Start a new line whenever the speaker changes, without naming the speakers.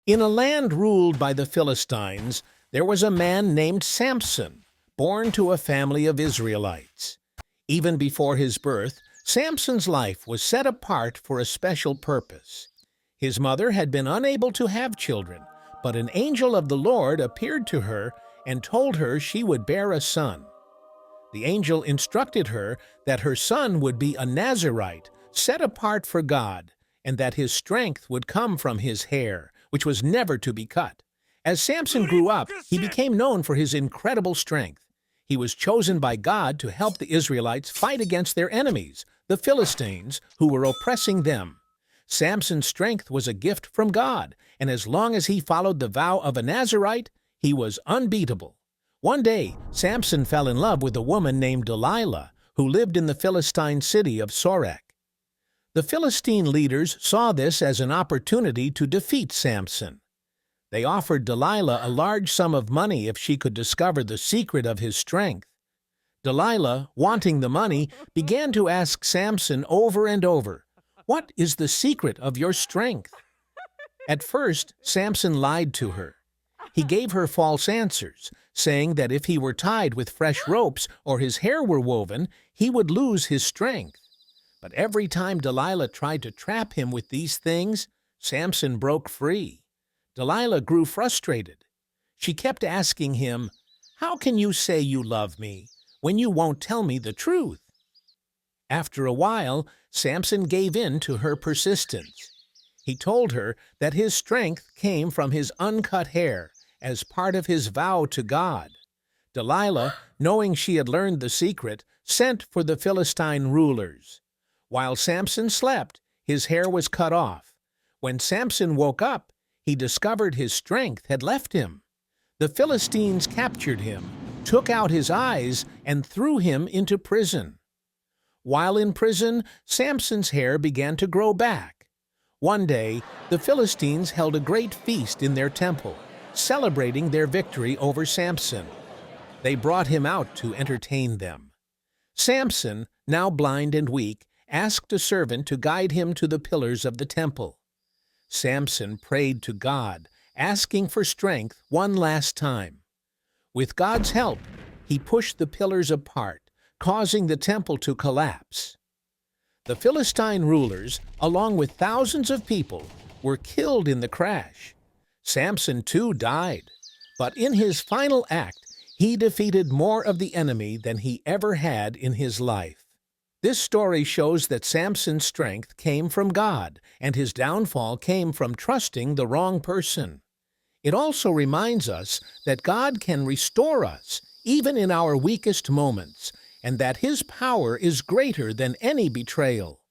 In a land ruled by the Philistines, there was a man named Samson, born to a family of Israelites. Even before his birth, Samson's life was set apart for a special purpose. His mother had been unable to have children, but an angel of the Lord appeared to her and told her she would bear a son. The angel instructed her that her son would be a Nazirite, set apart for God, and that his strength would come from his hair, which was never to be cut. As Samson grew up, he became known for his incredible strength. He was chosen by God to help the Israelites fight against their enemies, the Philistines, who were oppressing them. Samson's strength was a gift from God, and as long as he followed the vow of a Nazirite, he was unbeatable. One day, Samson fell in love with a woman named Delilah, who lived in the Philistine city of Sorek. The Philistine leaders saw this as an opportunity to defeat Samson. They offered Delilah a large sum of money if she could discover the secret of his strength. Delilah, wanting the money, began to ask Samson over and over, "What is the secret of your strength?" At first, Samson lied to her. He gave her false answers, saying that if he were tied with fresh ropes or his hair were woven, he would lose his strength. But every time Delilah tried to trap him with these things, Samson broke free. Delilah grew frustrated. She kept asking him, "How can you say you love me when you won't tell me the truth?" After a while, Samson gave in to her persistence. He told her that his strength came from his uncut hair as part of his vow to God. Delilah, knowing she had learned the secret, sent for the Philistine rulers. While Samson slept, his hair was cut off. When Samson woke up, he discovered his strength had left him. The Philistines captured him, took out his eyes, and threw him into prison. While in prison, Samson's hair began to grow back. One day, the Philistines held a great feast in their temple, celebrating their victory over Samson. They brought him out to entertain them. Samson, now blind and weak, asked a servant to guide him to the pillars of the temple. Samson prayed to God, asking for strength one last time. With God's help, he pushed the pillars apart, causing the temple to collapse. The Philistine rulers, along with thousands of people, were killed in the crash. Samson too died, but in his final act, he defeated more of the enemy than he ever had in his life. This story shows that Samson's strength came from God, and his downfall came from trusting the wrong person. It also reminds us that God can restore us, even in our weakest moments, and that His power is greater than any betrayal.